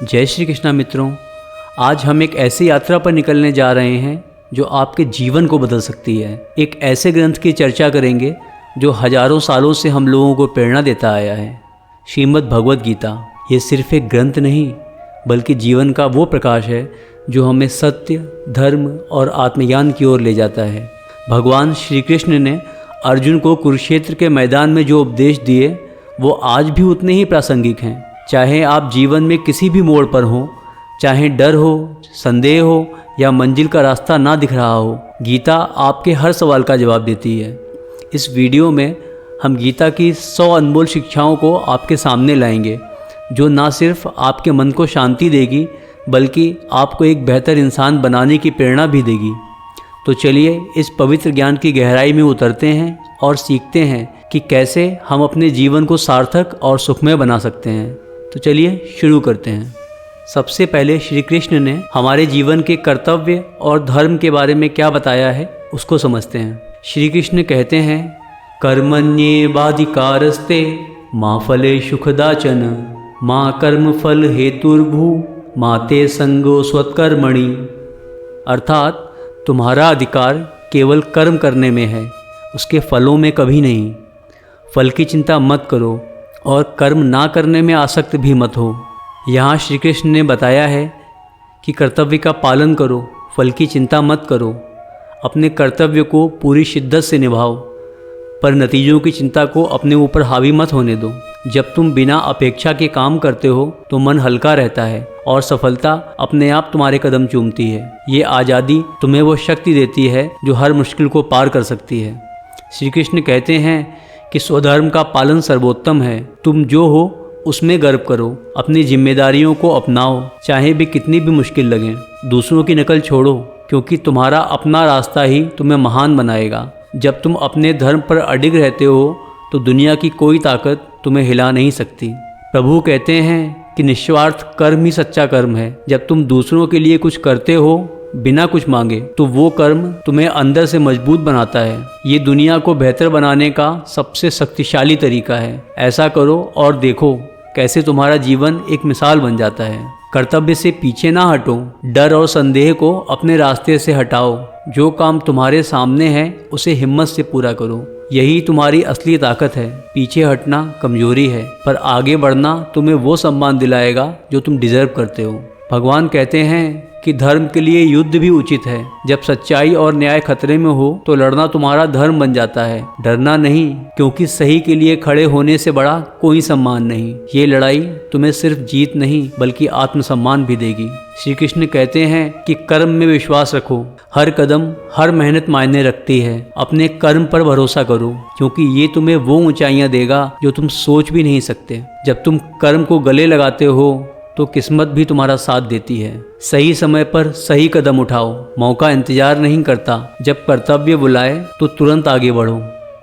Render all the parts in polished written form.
जय श्री कृष्णा मित्रों, आज हम एक ऐसी यात्रा पर निकलने जा रहे हैं जो आपके जीवन को बदल सकती है। एक ऐसे ग्रंथ की चर्चा करेंगे जो हजारों सालों से हम लोगों को प्रेरणा देता आया है, श्रीमद् भगवद गीता। ये सिर्फ एक ग्रंथ नहीं बल्कि जीवन का वो प्रकाश है जो हमें सत्य, धर्म और आत्मज्ञान की ओर ले जाता है। भगवान श्री कृष्ण ने अर्जुन को कुरुक्षेत्र के मैदान में जो उपदेश दिए वो आज भी उतने ही प्रासंगिक हैं। चाहे आप जीवन में किसी भी मोड़ पर हों, चाहे डर हो, संदेह हो या मंजिल का रास्ता ना दिख रहा हो, गीता आपके हर सवाल का जवाब देती है। इस वीडियो में हम गीता की 100 अनमोल शिक्षाओं को आपके सामने लाएंगे जो ना सिर्फ आपके मन को शांति देगी बल्कि आपको एक बेहतर इंसान बनाने की प्रेरणा भी देगी। तो चलिए इस पवित्र ज्ञान की गहराई में उतरते हैं और सीखते हैं कि कैसे हम अपने जीवन को सार्थक और सुखमय बना सकते हैं। तो चलिए शुरू करते हैं। सबसे पहले श्री कृष्ण ने हमारे जीवन के कर्तव्य और धर्म के बारे में क्या बताया है उसको समझते हैं। श्री कृष्ण कहते हैं, कर्मण्येवाधिकारस्ते मा फले सुखदाचन मा कर्म फल हेतुर्भू मा ते संगो स्वत्कर्मणि। अर्थात तुम्हारा अधिकार केवल कर्म करने में है, उसके फलों में कभी नहीं। फल की चिंता मत करो और कर्म ना करने में आसक्त भी मत हो। यहाँ श्री कृष्ण ने बताया है कि कर्तव्य का पालन करो, फल की चिंता मत करो, अपने कर्तव्य को पूरी शिद्दत से निभाओ, पर नतीजों की चिंता को अपने ऊपर हावी मत होने दो। जब तुम बिना अपेक्षा के काम करते हो तो मन हल्का रहता है और सफलता अपने आप तुम्हारे कदम चूमती है। ये आज़ादी तुम्हें वो शक्ति देती है जो हर मुश्किल को पार कर सकती है। श्री कृष्ण कहते हैं कि स्वधर्म का पालन सर्वोत्तम है। तुम जो हो उसमें गर्व करो, अपनी जिम्मेदारियों को अपनाओ, चाहे भी कितनी भी मुश्किल लगे। दूसरों की नकल छोड़ो क्योंकि तुम्हारा अपना रास्ता ही तुम्हें महान बनाएगा। जब तुम अपने धर्म पर अडिग रहते हो तो दुनिया की कोई ताकत तुम्हें हिला नहीं सकती। प्रभु कहते हैं कि निस्वार्थ कर्म ही सच्चा कर्म है। जब तुम दूसरों के लिए कुछ करते हो बिना कुछ मांगे तो वो कर्म तुम्हें अंदर से मजबूत बनाता है। ये दुनिया को बेहतर बनाने का सबसे शक्तिशाली तरीका है। ऐसा करो और देखो कैसे तुम्हारा जीवन एक मिसाल बन जाता है। कर्तव्य से पीछे ना हटो, डर और संदेह को अपने रास्ते से हटाओ। जो काम तुम्हारे सामने है उसे हिम्मत से पूरा करो, यही तुम्हारी असली ताकत है। पीछे हटना कमजोरी है, पर आगे बढ़ना तुम्हें वो सम्मान दिलाएगा जो तुम डिजर्व करते हो। भगवान कहते हैं कि धर्म के लिए युद्ध भी उचित है। जब सच्चाई और न्याय खतरे में हो तो लड़ना तुम्हारा धर्म बन जाता है। डरना नहीं, क्योंकि सही के लिए खड़े होने से बड़ा कोई सम्मान नहीं। ये लड़ाई तुम्हें सिर्फ जीत नहीं बल्कि आत्मसम्मान भी देगी। श्री कृष्ण कहते हैं कि कर्म में विश्वास रखो। हर कदम, हर मेहनत मायने रखती है। अपने कर्म पर भरोसा करो क्योंकि ये तुम्हें वो ऊंचाइयां देगा जो तुम सोच भी नहीं सकते। जब तुम कर्म को गले लगाते हो तो किस्मत भी तुम्हारा साथ देती है। सही समय पर सही कदम उठाओ, मौका इंतजार नहीं करता। जब कर्तव्य बुलाए तो तुरंत आगे बढ़ो,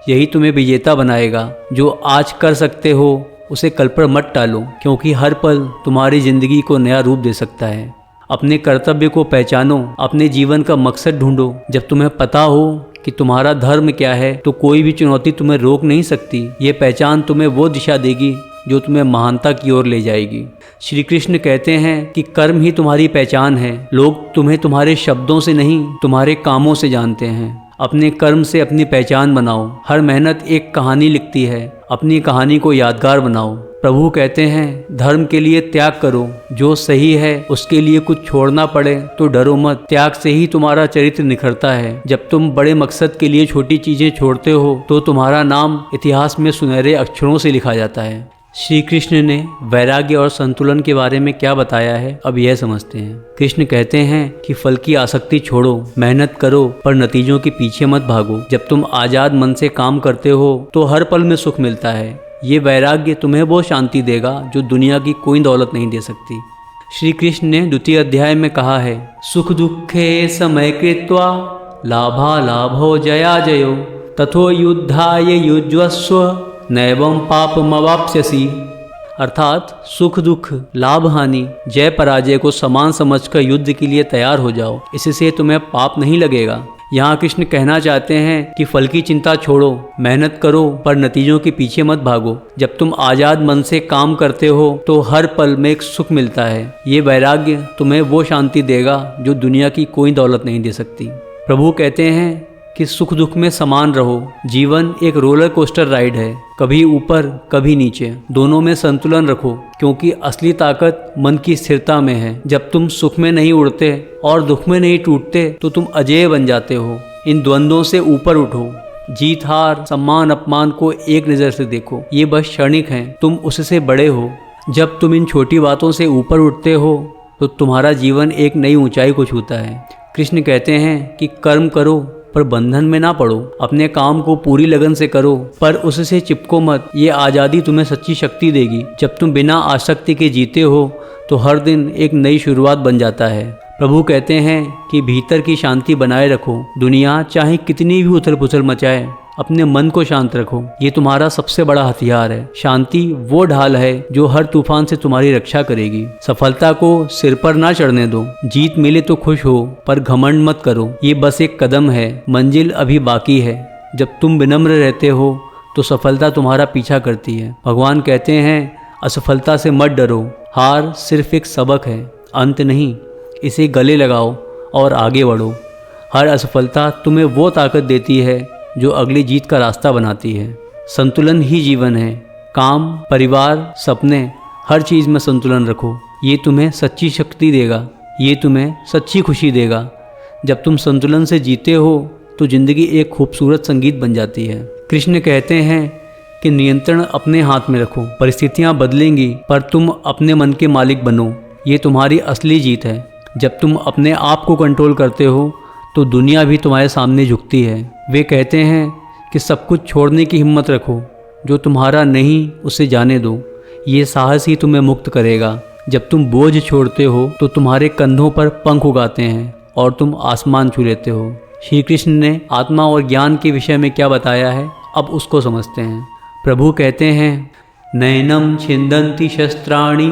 यही तुम्हें विजेता बनाएगा। जो आज कर सकते हो उसे कल पर मत टालो क्योंकि हर पल तुम्हारी जिंदगी को नया रूप दे सकता है। अपने कर्तव्य को पहचानो, अपने जीवन का मकसद ढूंढो। जब तुम्हें पता हो कि तुम्हारा धर्म क्या है तो कोई भी चुनौती तुम्हें रोक नहीं सकती। ये पहचान तुम्हें वो दिशा देगी जो तुम्हें महानता की ओर ले जाएगी। श्री कृष्ण कहते हैं कि कर्म ही तुम्हारी पहचान है। लोग तुम्हें तुम्हारे शब्दों से नहीं तुम्हारे कामों से जानते हैं। अपने कर्म से अपनी पहचान बनाओ। हर मेहनत एक कहानी लिखती है, अपनी कहानी को यादगार बनाओ। प्रभु कहते हैं धर्म के लिए त्याग करो। जो सही है उसके लिए कुछ छोड़ना पड़े तो डरो मत। त्याग से ही तुम्हारा चरित्र निखरता है। जब तुम बड़े मकसद के लिए छोटी चीजें छोड़ते हो तो तुम्हारा नाम इतिहास में सुनहरे अक्षरों से लिखा जाता है। श्री कृष्ण ने वैराग्य और संतुलन के बारे में क्या बताया है अब यह समझते हैं। कृष्ण कहते हैं कि फल की आसक्ति छोड़ो, मेहनत करो पर नतीजों के पीछे मत भागो। जब तुम आजाद मन से काम करते हो तो हर पल में सुख मिलता है। ये वैराग्य तुम्हें वो शांति देगा जो दुनिया की कोई दौलत नहीं दे सकती। श्री कृष्ण ने द्वितीय अध्याय में कहा है, सुख दुखे समय कृत्वा लाभा लाभो जया जयो तथो युद्धाय युज्वस्व नैवं पापमवाप्स्यसि। अर्थात सुख दुख, लाभ हानि, जय पराजय को समान समझकर युद्ध के लिए तैयार हो जाओ। इससे तुम्हें पाप नहीं लगेगा। यहाँ कृष्ण कहना चाहते हैं कि फल की चिंता छोड़ो, मेहनत करो पर नतीजों के पीछे मत भागो। जब तुम आजाद मन से काम करते हो तो हर पल में एक सुख मिलता है। ये वैराग्य तुम्हें वो शांति देगा जो दुनिया की कोई दौलत नहीं दे सकती। प्रभु कहते हैं कि सुख दुख में समान रहो। जीवन एक रोलर कोस्टर राइड है, कभी ऊपर कभी नीचे, दोनों में संतुलन रखो, क्योंकि असली ताकत मन की स्थिरता में है। जब तुम सुख में नहीं उड़ते और दुख में नहीं टूटते तो तुम अजेय बन जाते हो। इन द्वंद्वों से ऊपर उठो। जीत हार, सम्मान अपमान को एक नज़र से देखो, ये बस क्षणिक हैं, तुम उससे बड़े हो। जब तुम इन छोटी बातों से ऊपर उठते हो तो तुम्हारा जीवन एक नई ऊंचाई को छूता है। कृष्ण कहते हैं कि कर्म करो पर बंधन में ना पड़ो। अपने काम को पूरी लगन से करो पर उससे चिपको मत। ये आज़ादी तुम्हें सच्ची शक्ति देगी। जब तुम बिना आसक्ति के जीते हो तो हर दिन एक नई शुरुआत बन जाता है। प्रभु कहते हैं कि भीतर की शांति बनाए रखो। दुनिया चाहे कितनी भी उथल पुथल मचाए, अपने मन को शांत रखो। ये तुम्हारा सबसे बड़ा हथियार है। शांति वो ढाल है जो हर तूफान से तुम्हारी रक्षा करेगी। सफलता को सिर पर ना चढ़ने दो। जीत मिले तो खुश हो पर घमंड मत करो। ये बस एक कदम है, मंजिल अभी बाकी है। जब तुम विनम्र रहते हो तो सफलता तुम्हारा पीछा करती है। भगवान कहते हैं असफलता से मत डरो। हार सिर्फ एक सबक है, अंत नहीं। इसे गले लगाओ और आगे बढ़ो। हर असफलता तुम्हें वो ताकत देती है जो अगली जीत का रास्ता बनाती है। संतुलन ही जीवन है। काम, परिवार, सपने, हर चीज़ में संतुलन रखो। ये तुम्हें सच्ची शक्ति देगा, ये तुम्हें सच्ची खुशी देगा। जब तुम संतुलन से जीते हो तो ज़िंदगी एक खूबसूरत संगीत बन जाती है। कृष्ण कहते हैं कि नियंत्रण अपने हाथ में रखो। परिस्थितियाँ बदलेंगी पर तुम अपने मन के मालिक बनो। ये तुम्हारी असली जीत है। जब तुम अपने आप को कंट्रोल करते हो तो दुनिया भी तुम्हारे सामने झुकती है। वे कहते हैं कि सब कुछ छोड़ने की हिम्मत रखो। जो तुम्हारा नहीं उसे जाने दो। ये साहस ही तुम्हें मुक्त करेगा। जब तुम बोझ छोड़ते हो तो तुम्हारे कंधों पर पंख उगाते हैं और तुम आसमान छू लेते हो। श्री कृष्ण ने आत्मा और ज्ञान के विषय में क्या बताया है, अब उसको समझते हैं। प्रभु कहते हैं नैनम छिन्दन्ति शस्त्राणि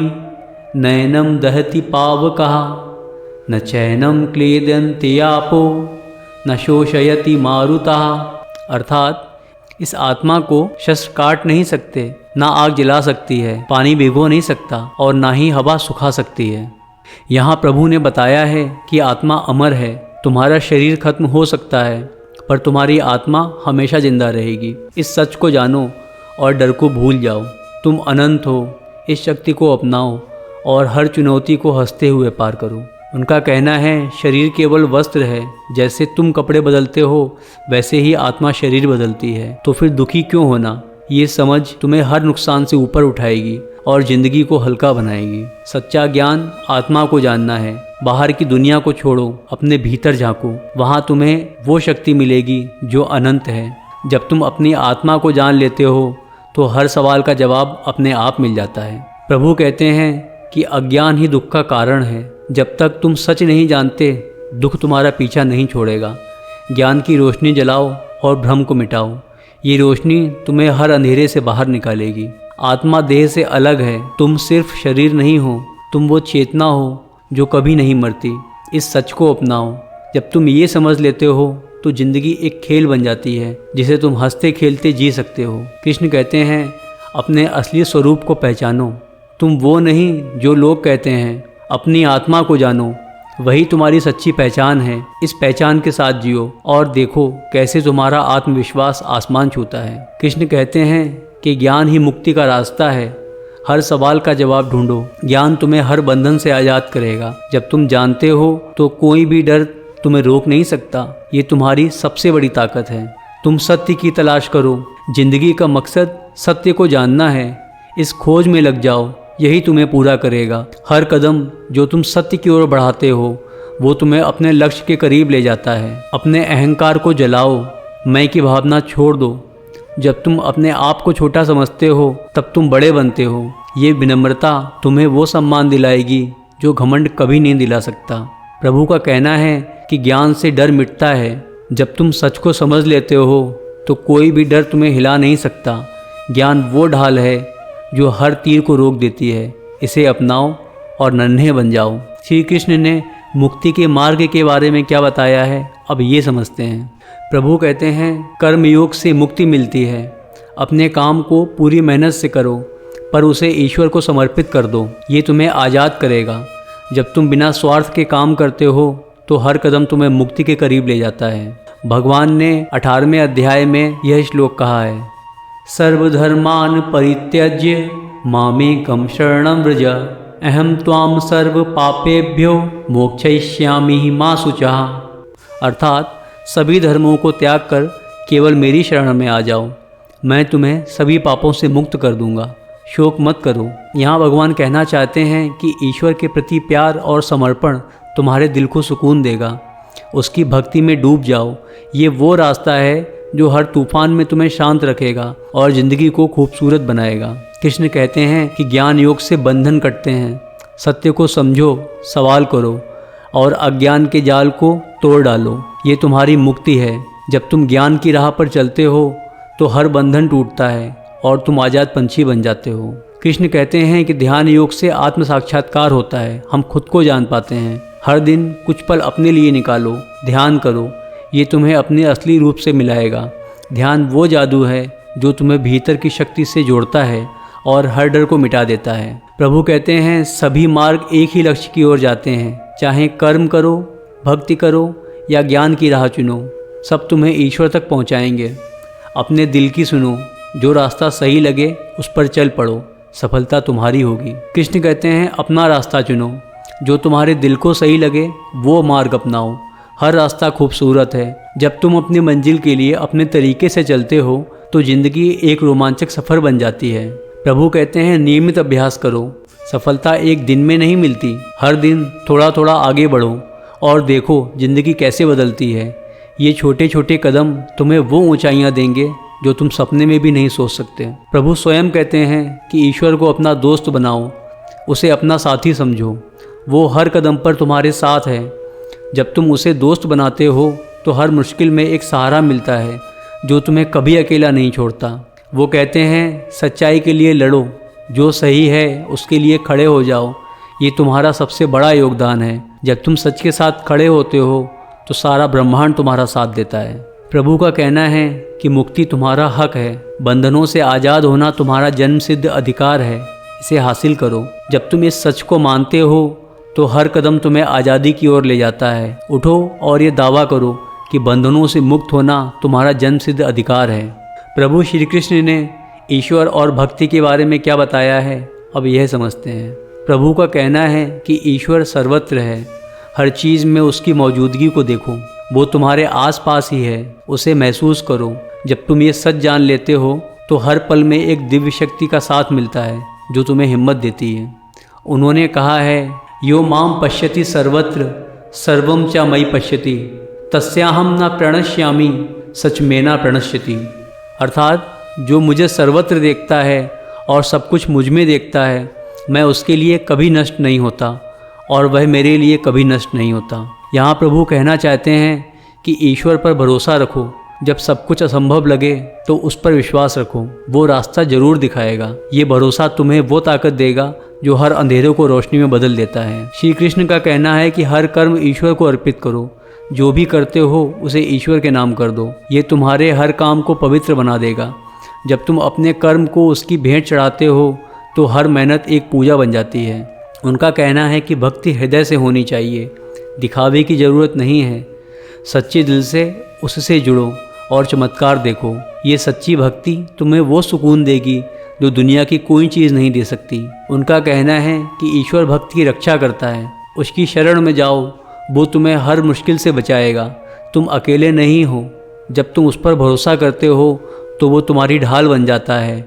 नैनम दहति पावकः न चैनम क्लेदन्ति आपो न शोषयति मारुतः। अर्थात इस आत्मा को शस्त्र काट नहीं सकते, ना आग जला सकती है, पानी भिगो नहीं सकता और ना ही हवा सुखा सकती है। यहाँ प्रभु ने बताया है कि आत्मा अमर है। तुम्हारा शरीर खत्म हो सकता है पर तुम्हारी आत्मा हमेशा जिंदा रहेगी। इस सच को जानो और डर को भूल जाओ। तुम अनंत हो। इस शक्ति को अपनाओ और हर चुनौती को हंसते हुए पार करो। उनका कहना है शरीर केवल वस्त्र है। जैसे तुम कपड़े बदलते हो वैसे ही आत्मा शरीर बदलती है। तो फिर दुखी क्यों होना। ये समझ तुम्हें हर नुकसान से ऊपर उठाएगी और ज़िंदगी को हल्का बनाएगी। सच्चा ज्ञान आत्मा को जानना है। बाहर की दुनिया को छोड़ो, अपने भीतर झांको। वहाँ तुम्हें वो शक्ति मिलेगी जो अनंत है। जब तुम अपनी आत्मा को जान लेते हो तो हर सवाल का जवाब अपने आप मिल जाता है। प्रभु कहते हैं कि अज्ञान ही दुख का कारण है। जब तक तुम सच नहीं जानते दुख तुम्हारा पीछा नहीं छोड़ेगा। ज्ञान की रोशनी जलाओ और भ्रम को मिटाओ। ये रोशनी तुम्हें हर अंधेरे से बाहर निकालेगी। आत्मा देह से अलग है। तुम सिर्फ शरीर नहीं हो, तुम वो चेतना हो जो कभी नहीं मरती। इस सच को अपनाओ। जब तुम ये समझ लेते हो तो ज़िंदगी एक खेल बन जाती है जिसे तुम हंसते खेलते जी सकते हो। कृष्ण कहते हैं अपने असली स्वरूप को पहचानो। तुम वो नहीं जो लोग कहते हैं। अपनी आत्मा को जानो, वही तुम्हारी सच्ची पहचान है। इस पहचान के साथ जियो और देखो कैसे तुम्हारा आत्मविश्वास आसमान छूता है। कृष्ण कहते हैं कि ज्ञान ही मुक्ति का रास्ता है। हर सवाल का जवाब ढूंढो। ज्ञान तुम्हें हर बंधन से आज़ाद करेगा। जब तुम जानते हो तो कोई भी डर तुम्हें रोक नहीं सकता। ये तुम्हारी सबसे बड़ी ताकत है। तुम सत्य की तलाश करो। जिंदगी का मकसद सत्य को जानना है। इस खोज में लग जाओ, यही तुम्हें पूरा करेगा। हर कदम जो तुम सत्य की ओर बढ़ाते हो वो तुम्हें अपने लक्ष्य के करीब ले जाता है। अपने अहंकार को जलाओ, मैं की भावना छोड़ दो। जब तुम अपने आप को छोटा समझते हो तब तुम बड़े बनते हो। ये विनम्रता तुम्हें वो सम्मान दिलाएगी जो घमंड कभी नहीं दिला सकता। प्रभु का कहना है कि ज्ञान से डर मिटता है। जब तुम सच को समझ लेते हो तो कोई भी डर तुम्हें हिला नहीं सकता। ज्ञान वो ढाल है जो हर तीर को रोक देती है। इसे अपनाओ और नन्हे बन जाओ। श्री कृष्ण ने मुक्ति के मार्ग के बारे में क्या बताया है, अब ये समझते हैं। प्रभु कहते हैं कर्मयोग से मुक्ति मिलती है। अपने काम को पूरी मेहनत से करो, पर उसे ईश्वर को समर्पित कर दो। ये तुम्हें आज़ाद करेगा। जब तुम बिना स्वार्थ के काम करते हो तो हर कदम तुम्हें मुक्ति के करीब ले जाता है। भगवान ने 18वें अध्याय में यह श्लोक कहा है, सर्वधर्मान परित्यज्य मामेकं शरणं व्रज अहम त्वाम सर्व पापेभ्यो मोक्षयिष्यामि मा शुचः। अर्थात सभी धर्मों को त्याग कर केवल मेरी शरण में आ जाओ, मैं तुम्हें सभी पापों से मुक्त कर दूंगा, शोक मत करो। यहाँ भगवान कहना चाहते हैं कि ईश्वर के प्रति प्यार और समर्पण तुम्हारे दिल को सुकून देगा। उसकी भक्ति में डूब जाओ। ये वो रास्ता है जो हर तूफान में तुम्हें शांत रखेगा और ज़िंदगी को खूबसूरत बनाएगा। कृष्ण कहते हैं कि ज्ञान योग से बंधन कटते हैं। सत्य को समझो, सवाल करो और अज्ञान के जाल को तोड़ डालो। ये तुम्हारी मुक्ति है। जब तुम ज्ञान की राह पर चलते हो तो हर बंधन टूटता है और तुम आज़ाद पंछी बन जाते हो। कृष्ण कहते हैं कि ध्यान योग से आत्म साक्षात्कार होता है। हम खुद को जान पाते हैं। हर दिन कुछ पल अपने लिए निकालो, ध्यान करो। ये तुम्हें अपने असली रूप से मिलाएगा। ध्यान वो जादू है जो तुम्हें भीतर की शक्ति से जोड़ता है और हर डर को मिटा देता है। प्रभु कहते हैं सभी मार्ग एक ही लक्ष्य की ओर जाते हैं। चाहे कर्म करो, भक्ति करो या ज्ञान की राह चुनो, सब तुम्हें ईश्वर तक पहुंचाएंगे। अपने दिल की सुनो, जो रास्ता सही लगे उस पर चल पड़ो, सफलता तुम्हारी होगी। कृष्ण कहते हैं अपना रास्ता चुनो, जो तुम्हारे दिल को सही लगे वो मार्ग अपनाओ। हर रास्ता खूबसूरत है। जब तुम अपनी मंजिल के लिए अपने तरीके से चलते हो तो ज़िंदगी एक रोमांचक सफ़र बन जाती है। प्रभु कहते हैं नियमित अभ्यास करो। सफलता एक दिन में नहीं मिलती। हर दिन थोड़ा थोड़ा आगे बढ़ो और देखो ज़िंदगी कैसे बदलती है। ये छोटे छोटे कदम तुम्हें वो ऊंचाइयां देंगे जो तुम सपने में भी नहीं सोच सकते। प्रभु स्वयं कहते हैं कि ईश्वर को अपना दोस्त बनाओ, उसे अपना साथी समझो। वो हर कदम पर तुम्हारे साथ है। जब तुम उसे दोस्त बनाते हो तो हर मुश्किल में एक सहारा मिलता है जो तुम्हें कभी अकेला नहीं छोड़ता। वो कहते हैं सच्चाई के लिए लड़ो, जो सही है उसके लिए खड़े हो जाओ। ये तुम्हारा सबसे बड़ा योगदान है। जब तुम सच के साथ खड़े होते हो तो सारा ब्रह्मांड तुम्हारा साथ देता है। प्रभु का कहना है कि मुक्ति तुम्हारा हक है। बंधनों से आज़ाद होना तुम्हारा जन्म सिद्ध अधिकार है। इसे हासिल करो। जब तुम इस सच को मानते हो तो हर कदम तुम्हें आज़ादी की ओर ले जाता है। उठो और ये दावा करो कि बंधनों से मुक्त होना तुम्हारा जन्म सिद्ध अधिकार है। प्रभु श्री कृष्ण ने ईश्वर और भक्ति के बारे में क्या बताया है, अब यह समझते हैं। प्रभु का कहना है कि ईश्वर सर्वत्र है। हर चीज़ में उसकी मौजूदगी को देखो। वो तुम्हारे आसपास ही है, उसे महसूस करो। जब तुम ये सच जान लेते हो तो हर पल में एक दिव्य शक्ति का साथ मिलता है जो तुम्हें हिम्मत देती है। उन्होंने कहा है यो माम पश्यति सर्वत्र सर्वम च मयि पश्यति तस्याहम न प्रणश्यामि सच में न प्रणश्यति। अर्थात जो मुझे सर्वत्र देखता है और सब कुछ मुझ में देखता है, मैं उसके लिए कभी नष्ट नहीं होता और वह मेरे लिए कभी नष्ट नहीं होता। यहाँ प्रभु कहना चाहते हैं कि ईश्वर पर भरोसा रखो। जब सब कुछ असंभव लगे तो उस पर विश्वास रखो, वो रास्ता जरूर दिखाएगा। ये भरोसा तुम्हें वो ताकत देगा जो हर अंधेरों को रोशनी में बदल देता है। श्री कृष्ण का कहना है कि हर कर्म ईश्वर को अर्पित करो। जो भी करते हो उसे ईश्वर के नाम कर दो। ये तुम्हारे हर काम को पवित्र बना देगा। जब तुम अपने कर्म को उसकी भेंट चढ़ाते हो तो हर मेहनत एक पूजा बन जाती है। उनका कहना है कि भक्ति हृदय से होनी चाहिए, दिखावे की ज़रूरत नहीं है। सच्चे दिल से उससे जुड़ो और चमत्कार देखो। ये सच्ची भक्ति तुम्हें वो सुकून देगी जो दुनिया की कोई चीज़ नहीं दे सकती। उनका कहना है कि ईश्वर भक्त की रक्षा करता है। उसकी शरण में जाओ, वो तुम्हें हर मुश्किल से बचाएगा। तुम अकेले नहीं हो। जब तुम उस पर भरोसा करते हो तो वो तुम्हारी ढाल बन जाता है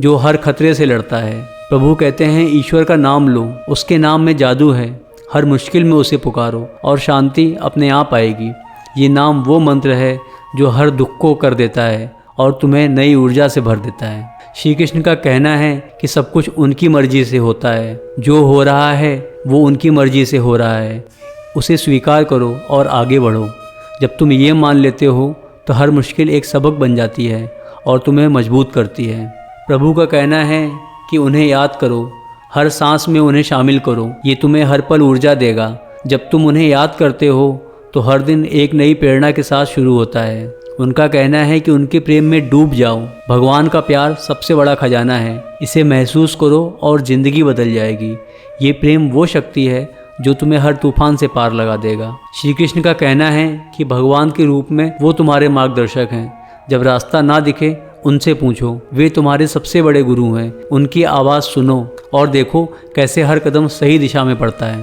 जो हर खतरे से लड़ता है। प्रभु कहते हैं ईश्वर का नाम लो, उसके नाम में जादू है। हर मुश्किल में उसे पुकारो और शांति अपने आप आएगी। ये नाम वो मंत्र है जो हर दुख को कर देता है और तुम्हें नई ऊर्जा से भर देता है। श्री कृष्ण का कहना है कि सब कुछ उनकी मर्जी से होता है। जो हो रहा है वो उनकी मर्जी से हो रहा है। उसे स्वीकार करो और आगे बढ़ो। जब तुम ये मान लेते हो तो हर मुश्किल एक सबक बन जाती है और तुम्हें मजबूत करती है। प्रभु का कहना है कि उन्हें याद करो, हर सांस में उन्हें शामिल करो। ये तुम्हें हर पल ऊर्जा देगा। जब तुम उन्हें याद करते हो तो हर दिन एक नई प्रेरणा के साथ शुरू होता है। उनका कहना है कि उनके प्रेम में डूब जाओ। भगवान का प्यार सबसे बड़ा खजाना है, इसे महसूस करो और ज़िंदगी बदल जाएगी। ये प्रेम वो शक्ति है जो तुम्हें हर तूफान से पार लगा देगा। श्री कृष्ण का कहना है कि भगवान के रूप में वो तुम्हारे मार्गदर्शक हैं। जब रास्ता ना दिखे उनसे पूछो, वे तुम्हारे सबसे बड़े गुरु हैं। उनकी आवाज़ सुनो और देखो कैसे हर कदम सही दिशा में पड़ता है।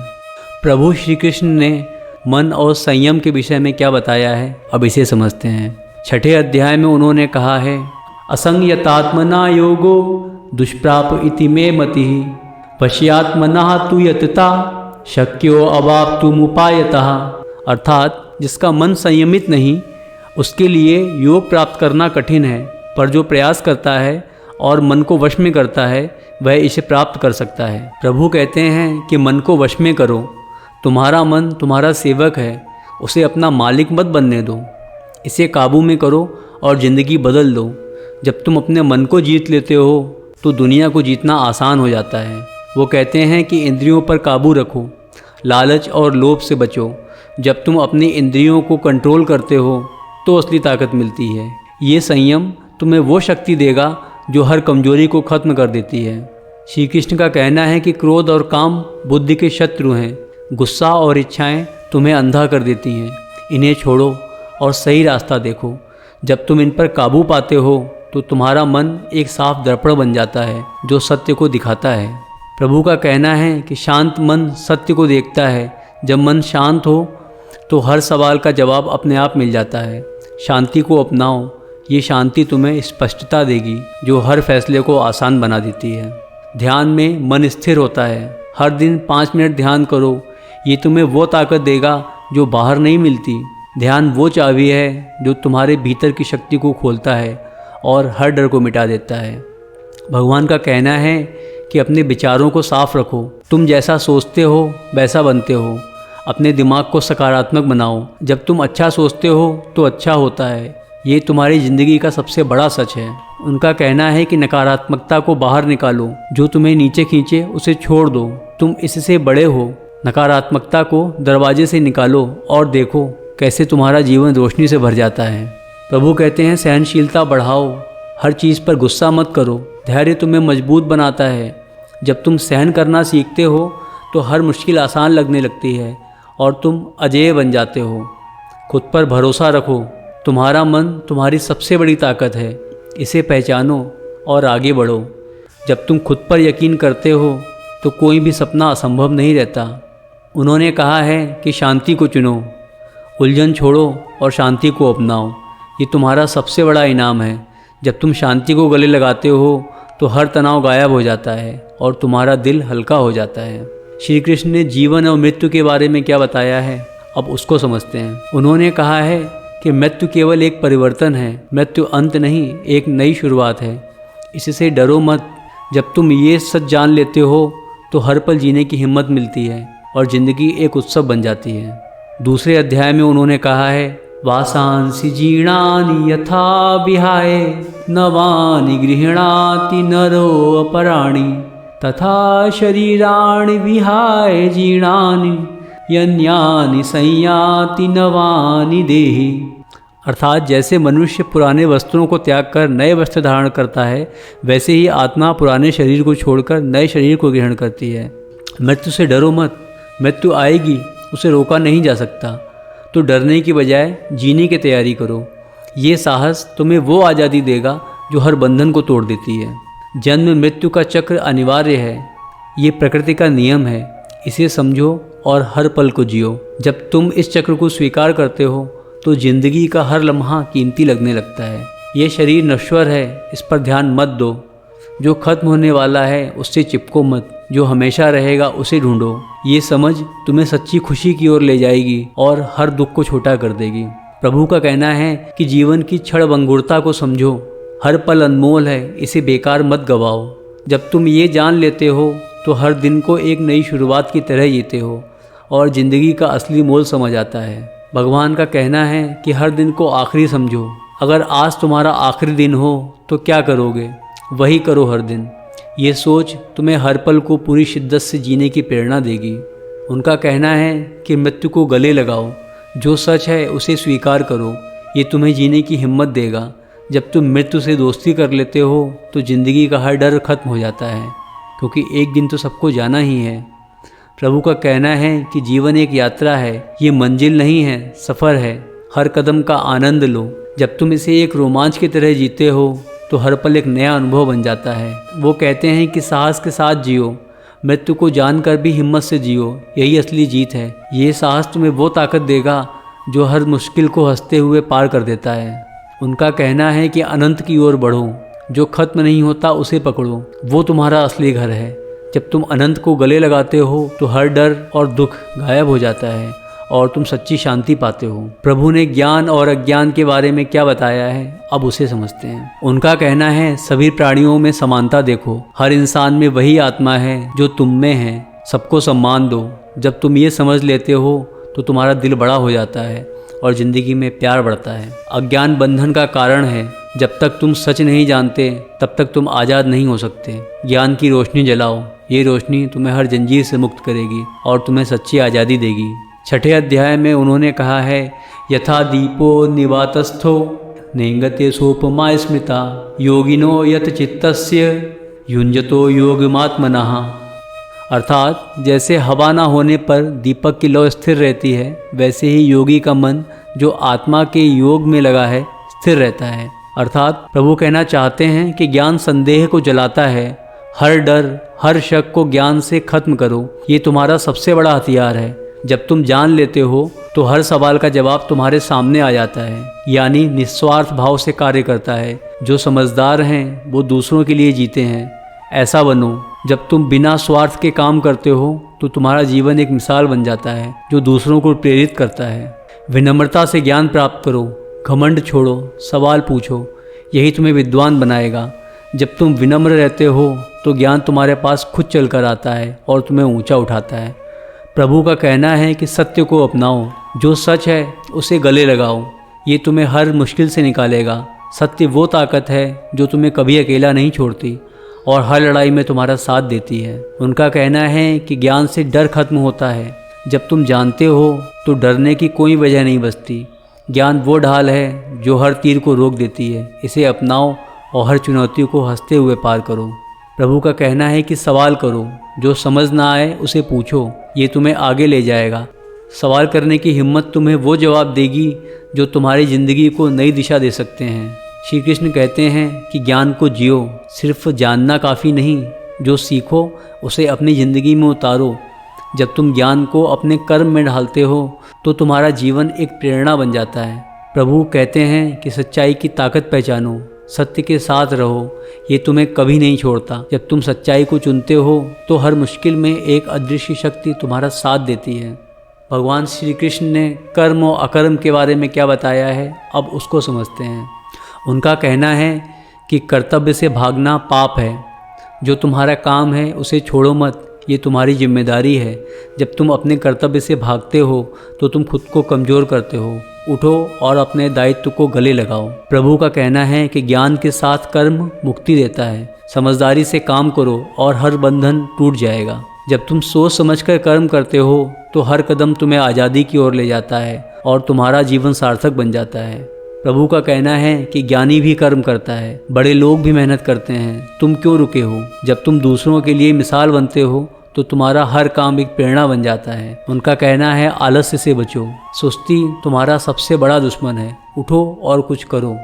प्रभु श्री कृष्ण ने मन और संयम के विषय में क्या बताया है, अब इसे समझते हैं। 6ठे अध्याय में उन्होंने कहा है, असंयतात्मना योगो दुष्प्राप इति मे मतिः पश्यात्मना तु यतता शक्यो अवाप्तुमुपायतः। अर्थात जिसका मन संयमित नहीं उसके लिए योग प्राप्त करना कठिन है, पर जो प्रयास करता है और मन को वश में करता है वह इसे प्राप्त कर सकता है। प्रभु कहते हैं कि मन को वश में करो। तुम्हारा मन तुम्हारा सेवक है, उसे अपना मालिक मत बनने दो। इसे काबू में करो और ज़िंदगी बदल दो। जब तुम अपने मन को जीत लेते हो तो दुनिया को जीतना आसान हो जाता है। वो कहते हैं कि इंद्रियों पर काबू रखो, लालच और लोभ से बचो। जब तुम अपनी इंद्रियों को कंट्रोल करते हो तो असली ताकत मिलती है। ये संयम तुम्हें वो शक्ति देगा जो हर कमजोरी को खत्म कर देती है। श्री कृष्ण का कहना है कि क्रोध और काम बुद्धि के शत्रु हैं। गुस्सा और इच्छाएं तुम्हें अंधा कर देती हैं। इन्हें छोड़ो और सही रास्ता देखो। जब तुम इन पर काबू पाते हो तो तुम्हारा मन एक साफ दर्पण बन जाता है जो सत्य को दिखाता है। प्रभु का कहना है कि शांत मन सत्य को देखता है। जब मन शांत हो तो हर सवाल का जवाब अपने आप मिल जाता है। शांति को अपनाओ, ये शांति तुम्हें स्पष्टता देगी जो हर फैसले को आसान बना देती है। ध्यान में मन स्थिर होता है। हर दिन 5 मिनट ध्यान करो। ये तुम्हें वो ताकत देगा जो बाहर नहीं मिलती। ध्यान वो चाबी है जो तुम्हारे भीतर की शक्ति को खोलता है और हर डर को मिटा देता है। भगवान का कहना है कि अपने विचारों को साफ रखो। तुम जैसा सोचते हो वैसा बनते हो। अपने दिमाग को सकारात्मक बनाओ। जब तुम अच्छा सोचते हो तो अच्छा होता है। ये तुम्हारी ज़िंदगी का सबसे बड़ा सच है। उनका कहना है कि नकारात्मकता को बाहर निकालो। जो तुम्हें नीचे खींचे उसे छोड़ दो। तुम इससे बड़े हो। नकारात्मकता को दरवाजे से निकालो और देखो कैसे तुम्हारा जीवन रोशनी से भर जाता है। प्रभु कहते हैं सहनशीलता बढ़ाओ। हर चीज़ पर गुस्सा मत करो। धैर्य तुम्हें मजबूत बनाता है। जब तुम सहन करना सीखते हो तो हर मुश्किल आसान लगने लगती है और तुम अजेय बन जाते हो। खुद पर भरोसा रखो। तुम्हारा मन तुम्हारी सबसे बड़ी ताकत है। इसे पहचानो और आगे बढ़ो। जब तुम खुद पर यकीन करते हो तो कोई भी सपना असंभव नहीं रहता। उन्होंने कहा है कि शांति को चुनो, उलझन छोड़ो और शांति को अपनाओ। ये तुम्हारा सबसे बड़ा इनाम है। जब तुम शांति को गले लगाते हो तो हर तनाव गायब हो जाता है और तुम्हारा दिल हल्का हो जाता है। श्री कृष्ण ने जीवन और मृत्यु के बारे में क्या बताया है, अब उसको समझते हैं। उन्होंने कहा है कि मृत्यु केवल एक परिवर्तन है। मृत्यु अंत नहीं, एक नई शुरुआत है। इससे डरो मत। जब तुम ये सच जान लेते हो तो हर पल जीने की हिम्मत मिलती है और ज़िंदगी एक उत्सव बन जाती है। दूसरे अध्याय में उन्होंने कहा है, वासांसि जीर्णानि यथा विहाय नवानि गृह्णाति नरो अपराणि तथा शरीराणि विहाय जीर्णानि यन्यानि संयाति नवानि देहि। अर्थात जैसे मनुष्य पुराने वस्त्रों को त्याग कर नए वस्त्र धारण करता है, वैसे ही आत्मा पुराने शरीर को छोड़कर नए शरीर को ग्रहण करती है। मृत्यु से डरो मत। मृत्यु आएगी, उसे रोका नहीं जा सकता। तो डरने की बजाय जीने की तैयारी करो। ये साहस तुम्हें वो आज़ादी देगा जो हर बंधन को तोड़ देती है। जन्म मृत्यु का चक्र अनिवार्य है। ये प्रकृति का नियम है। इसे समझो और हर पल को जियो। जब तुम इस चक्र को स्वीकार करते हो तो ज़िंदगी का हर लम्हा कीमती लगने लगता है। ये शरीर नश्वर है, इस पर ध्यान मत दो। जो खत्म होने वाला है उससे चिपको मत। जो हमेशा रहेगा उसे ढूंढो। ये समझ तुम्हें सच्ची खुशी की ओर ले जाएगी और हर दुख को छोटा कर देगी। प्रभु का कहना है कि जीवन की क्षणभंगुरता को समझो। हर पल अनमोल है, इसे बेकार मत गवाओ। जब तुम ये जान लेते हो तो हर दिन को एक नई शुरुआत की तरह जीते हो और ज़िंदगी का असली मोल समझ आता है। भगवान का कहना है कि हर दिन को आखिरी समझो। अगर आज तुम्हारा आखिरी दिन हो तो क्या करोगे, वही करो हर दिन। ये सोच तुम्हें हर पल को पूरी शिद्दत से जीने की प्रेरणा देगी। उनका कहना है कि मृत्यु को गले लगाओ। जो सच है उसे स्वीकार करो, ये तुम्हें जीने की हिम्मत देगा। जब तुम मृत्यु से दोस्ती कर लेते हो तो ज़िंदगी का हर डर खत्म हो जाता है, क्योंकि एक दिन तो सबको जाना ही है। प्रभु का कहना है कि जीवन एक यात्रा है, ये मंजिल नहीं है, सफ़र है। हर कदम का आनंद लो। जब तुम इसे एक रोमांच की तरह जीते हो तो हर पल एक नया अनुभव बन जाता है। वो कहते हैं कि साहस के साथ जियो, मृत्यु को जानकर भी हिम्मत से जियो, यही असली जीत है। ये साहस तुम्हें वो ताकत देगा जो हर मुश्किल को हंसते हुए पार कर देता है। उनका कहना है कि अनंत की ओर बढ़ो, जो खत्म नहीं होता उसे पकड़ो, वो तुम्हारा असली घर है। जब तुम अनंत को गले लगाते हो तो हर डर और दुख गायब हो जाता है और तुम सच्ची शांति पाते हो। प्रभु ने ज्ञान और अज्ञान के बारे में क्या बताया है, अब उसे समझते हैं। उनका कहना है, सभी प्राणियों में समानता देखो, हर इंसान में वही आत्मा है जो तुम में है, सबको सम्मान दो। जब तुम ये समझ लेते हो तो तुम्हारा दिल बड़ा हो जाता है और ज़िंदगी में प्यार बढ़ता है। अज्ञान बंधन का कारण है। जब तक तुम सच नहीं जानते तब तक तुम आज़ाद नहीं हो सकते। ज्ञान की रोशनी जलाओ, ये रोशनी तुम्हें हर जंजीर से मुक्त करेगी और तुम्हें सच्ची आज़ादी देगी। छठे अध्याय में उन्होंने कहा है, यथा दीपो निवातस्थो नेंगते सोपमा स्मृता योगिनो यत चित्तस्य युंजतो योगमात्मनः। अर्थात जैसे हवा ना होने पर दीपक की लौ स्थिर रहती है, वैसे ही योगी का मन जो आत्मा के योग में लगा है स्थिर रहता है। अर्थात प्रभु कहना चाहते हैं कि ज्ञान संदेह को जलाता है। हर डर, हर शक को ज्ञान से खत्म करो, ये तुम्हारा सबसे बड़ा हथियार है। जब तुम जान लेते हो तो हर सवाल का जवाब तुम्हारे सामने आ जाता है, यानी निस्वार्थ भाव से कार्य करता है। जो समझदार हैं वो दूसरों के लिए जीते हैं। ऐसा बनो। जब तुम बिना स्वार्थ के काम करते हो तो तुम्हारा जीवन एक मिसाल बन जाता है जो दूसरों को प्रेरित करता है। विनम्रता से ज्ञान प्राप्त करो, घमंड छोड़ो, सवाल पूछो, यही तुम्हें विद्वान बनाएगा। जब तुम विनम्र रहते हो तो ज्ञान तुम्हारे पास खुद चल कर आता है और तुम्हें ऊंचा उठाता है। प्रभु का कहना है कि सत्य को अपनाओ, जो सच है उसे गले लगाओ, ये तुम्हें हर मुश्किल से निकालेगा। सत्य वो ताकत है जो तुम्हें कभी अकेला नहीं छोड़ती और हर लड़ाई में तुम्हारा साथ देती है। उनका कहना है कि ज्ञान से डर खत्म होता है। जब तुम जानते हो तो डरने की कोई वजह नहीं बचती। ज्ञान वो ढाल है जो हर तीर को रोक देती है। इसे अपनाओ और हर चुनौती को हंसते हुए पार करो। प्रभु का कहना है कि सवाल करो, जो समझ ना आए उसे पूछो, ये तुम्हें आगे ले जाएगा। सवाल करने की हिम्मत तुम्हें वो जवाब देगी जो तुम्हारी ज़िंदगी को नई दिशा दे सकते हैं। श्री कृष्ण कहते हैं कि ज्ञान को जियो, सिर्फ जानना काफ़ी नहीं, जो सीखो उसे अपनी ज़िंदगी में उतारो। जब तुम ज्ञान को अपने कर्म में ढालते हो तो तुम्हारा जीवन एक प्रेरणा बन जाता है। प्रभु कहते हैं कि सच्चाई की ताकत पहचानो, सत्य के साथ रहो, ये तुम्हें कभी नहीं छोड़ता। जब तुम सच्चाई को चुनते हो तो हर मुश्किल में एक अदृश्य शक्ति तुम्हारा साथ देती है। भगवान श्री कृष्ण ने कर्म और अकर्म के बारे में क्या बताया है, अब उसको समझते हैं। उनका कहना है कि कर्तव्य से भागना पाप है। जो तुम्हारा काम है उसे छोड़ो मत, ये तुम्हारी जिम्मेदारी है। जब तुम अपने कर्तव्य से भागते हो तो तुम खुद को कमज़ोर करते हो। उठो और अपने दायित्व को गले लगाओ। प्रभु का कहना है कि ज्ञान के साथ कर्म मुक्ति देता है। समझदारी से काम करो और हर बंधन टूट जाएगा। जब तुम सोच समझकर कर्म करते हो तो हर कदम तुम्हें आज़ादी की ओर ले जाता है और तुम्हारा जीवन सार्थक बन जाता है। प्रभु का कहना है कि ज्ञानी भी कर्म करता है, बड़े लोग भी मेहनत करते हैं, तुम क्यों रुके हो? जब तुम दूसरों के लिए मिसाल बनते हो तो तुम्हारा हर काम एक प्रेरणा बन जाता है। उनका कहना है आलस्य से बचो, सुस्ती तुम्हारा सबसे बड़ा दुश्मन है। उठो और कुछ करो।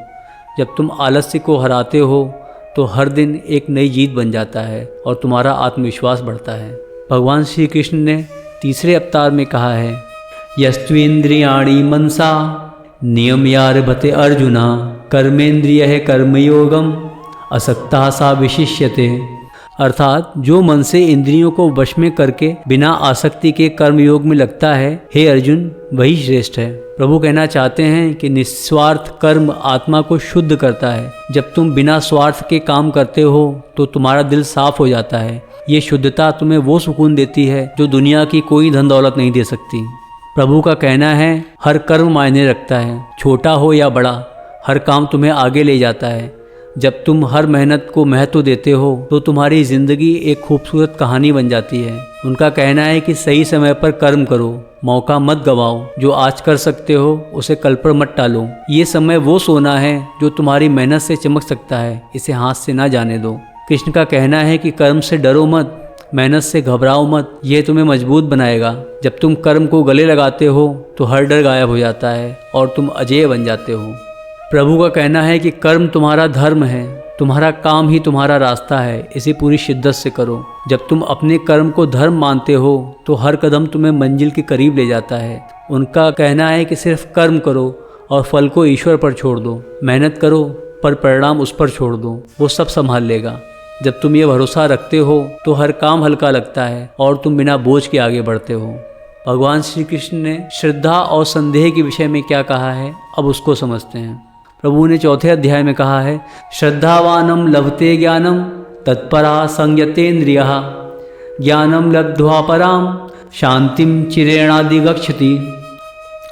जब तुम आलस्य को हराते हो तो हर दिन एक नई जीत बन जाता है और तुम्हारा आत्मविश्वास बढ़ता है। भगवान श्री कृष्ण ने तीसरे अवतार में कहा है, यस्त्वेन्द्रियाणि मनसा नियम्यारभते अर्जुना कर्मेंद्रिय कर्मयोगम असक्ता सा विशिष्यते। अर्थात जो मन से इंद्रियों को वश में करके बिना आसक्ति के कर्मयोग में लगता है, हे अर्जुन, वही श्रेष्ठ है। प्रभु कहना चाहते हैं कि निस्वार्थ कर्म आत्मा को शुद्ध करता है। जब तुम बिना स्वार्थ के काम करते हो तो तुम्हारा दिल साफ हो जाता है। ये शुद्धता तुम्हें वो सुकून देती है जो दुनिया की कोई धन दौलत नहीं दे सकती। प्रभु का कहना है हर कर्म मायने रखता है, छोटा हो या बड़ा, हर काम तुम्हें आगे ले जाता है। जब तुम हर मेहनत को महत्व देते हो तो तुम्हारी ज़िंदगी एक खूबसूरत कहानी बन जाती है। उनका कहना है कि सही समय पर कर्म करो, मौका मत गवाओ। जो आज कर सकते हो उसे कल पर मत टालो। ये समय वो सोना है जो तुम्हारी मेहनत से चमक सकता है, इसे हाथ से ना जाने दो। कृष्ण का कहना है कि कर्म से डरो मत, मेहनत से घबराओ मत, यह तुम्हें मजबूत बनाएगा। जब तुम कर्म को गले लगाते हो तो हर डर गायब हो जाता है और तुम अजेय बन जाते हो। प्रभु का कहना है कि कर्म तुम्हारा धर्म है, तुम्हारा काम ही तुम्हारा रास्ता है, इसे पूरी शिद्दत से करो। जब तुम अपने कर्म को धर्म मानते हो तो हर कदम तुम्हें मंजिल के करीब ले जाता है। उनका कहना है कि सिर्फ कर्म करो और फल को ईश्वर पर छोड़ दो। मेहनत करो पर परिणाम उस पर छोड़ दो, वो सब संभाल लेगा। जब तुम ये भरोसा रखते हो तो हर काम हल्का लगता है और तुम बिना बोझ के आगे बढ़ते हो। भगवान श्री कृष्ण ने श्रद्धा और संदेह के विषय में क्या कहा है, अब उसको समझते हैं। प्रभु ने 4 अध्याय में कहा है, श्रद्धावानम लभते ज्ञानम तत्परा संयतेन्द्रियः ज्ञानम लब्ध्वा पराम शांतिम चिरेणाधिगच्छति।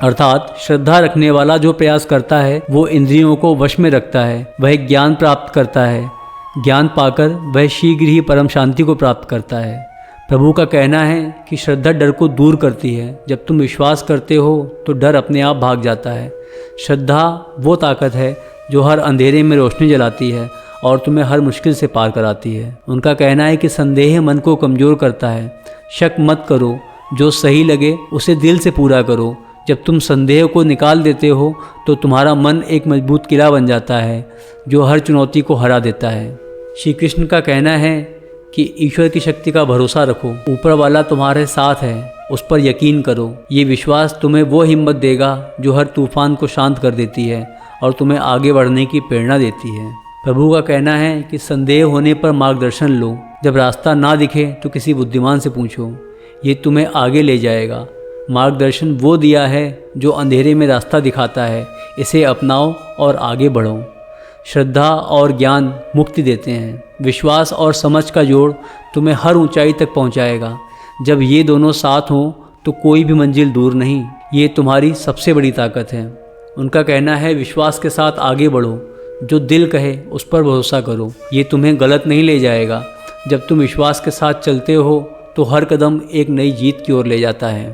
अर्थात श्रद्धा रखने वाला जो प्रयास करता है वो इंद्रियों को वश में रखता है, वह ज्ञान प्राप्त करता है। ज्ञान पाकर वह शीघ्र ही परम शांति को प्राप्त करता है। प्रभु का कहना है कि श्रद्धा डर को दूर करती है। जब तुम विश्वास करते हो तो डर अपने आप भाग जाता है। श्रद्धा वो ताकत है जो हर अंधेरे में रोशनी जलाती है और तुम्हें हर मुश्किल से पार कराती है। उनका कहना है कि संदेह मन को कमज़ोर करता है। शक मत करो, जो सही लगे उसे दिल से पूरा करो। जब तुम संदेह को निकाल देते हो तो तुम्हारा मन एक मजबूत किला बन जाता है जो हर चुनौती को हरा देता है। श्री कृष्ण का कहना है कि ईश्वर की शक्ति का भरोसा रखो, ऊपर वाला तुम्हारे साथ है, उस पर यकीन करो। ये विश्वास तुम्हें वो हिम्मत देगा जो हर तूफान को शांत कर देती है और तुम्हें आगे बढ़ने की प्रेरणा देती है। प्रभु का कहना है कि संदेह होने पर मार्गदर्शन लो। जब रास्ता ना दिखे तो किसी बुद्धिमान से पूछो, ये तुम्हें आगे ले जाएगा। मार्गदर्शन वो दिया है जो अंधेरे में रास्ता दिखाता है, इसे अपनाओ और आगे बढ़ो। श्रद्धा और ज्ञान मुक्ति देते हैं। विश्वास और समझ का जोड़ तुम्हें हर ऊंचाई तक पहुंचाएगा। जब ये दोनों साथ हों तो कोई भी मंजिल दूर नहीं। ये तुम्हारी सबसे बड़ी ताकत है। उनका कहना है, विश्वास के साथ आगे बढ़ो, जो दिल कहे उस पर भरोसा करो, ये तुम्हें गलत नहीं ले जाएगा। जब तुम विश्वास के साथ चलते हो तो हर कदम एक नई जीत की ओर ले जाता है।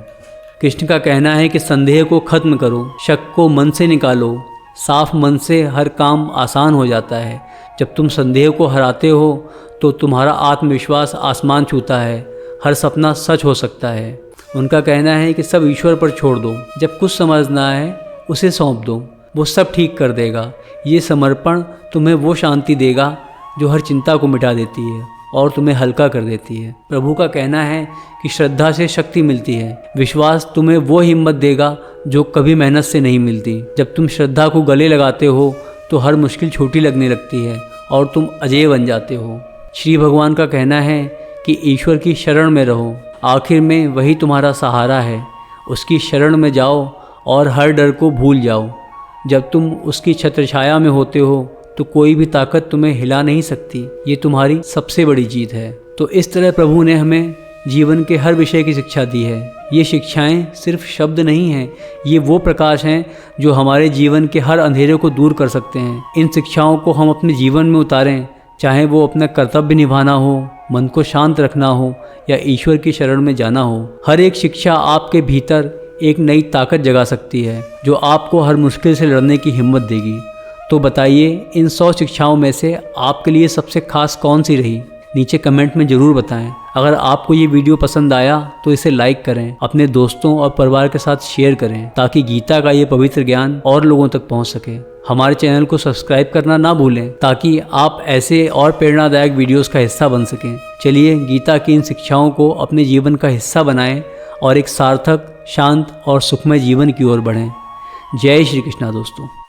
कृष्ण का कहना है कि संदेह को खत्म करो, शक को मन से निकालो। साफ मन से हर काम आसान हो जाता है। जब तुम संदेह को हराते हो तो तुम्हारा आत्मविश्वास आसमान छूता है, हर सपना सच हो सकता है। उनका कहना है कि सब ईश्वर पर छोड़ दो, जब कुछ समझना है उसे सौंप दो, वो सब ठीक कर देगा। ये समर्पण तुम्हें वो शांति देगा जो हर चिंता को मिटा देती है और तुम्हें हल्का कर देती है। प्रभु का कहना है कि श्रद्धा से शक्ति मिलती है। विश्वास तुम्हें वो हिम्मत देगा जो कभी मेहनत से नहीं मिलती। जब तुम श्रद्धा को गले लगाते हो तो हर मुश्किल छोटी लगने लगती है और तुम अजेय बन जाते हो। श्री भगवान का कहना है कि ईश्वर की शरण में रहो, आखिर में वही तुम्हारा सहारा है। उसकी शरण में जाओ और हर डर को भूल जाओ। जब तुम उसकी छत्रछाया में होते हो तो कोई भी ताकत तुम्हें हिला नहीं सकती। ये तुम्हारी सबसे बड़ी जीत है। तो इस तरह प्रभु ने हमें जीवन के हर विषय की शिक्षा दी है। ये शिक्षाएं सिर्फ शब्द नहीं हैं, ये वो प्रकाश हैं जो हमारे जीवन के हर अंधेरे को दूर कर सकते हैं। इन शिक्षाओं को हम अपने जीवन में उतारें, चाहे वो अपना कर्तव्य निभाना हो, मन को शांत रखना हो या ईश्वर की शरण में जाना हो। हर एक शिक्षा आपके भीतर एक नई ताकत जगा सकती है जो आपको हर मुश्किल से लड़ने की हिम्मत देगी। तो बताइए, इन 100 शिक्षाओं में से आपके लिए सबसे खास कौन सी रही? नीचे कमेंट में ज़रूर बताएं। अगर आपको ये वीडियो पसंद आया तो इसे लाइक करें, अपने दोस्तों और परिवार के साथ शेयर करें ताकि गीता का ये पवित्र ज्ञान और लोगों तक पहुंच सके। हमारे चैनल को सब्सक्राइब करना ना भूलें ताकि आप ऐसे और प्रेरणादायक वीडियोस का हिस्सा बन सकें। चलिए गीता की इन शिक्षाओं को अपने जीवन का हिस्सा बनाएं और एक सार्थक, शांत और सुखमय जीवन की ओर बढ़ें। जय श्री कृष्णा दोस्तों।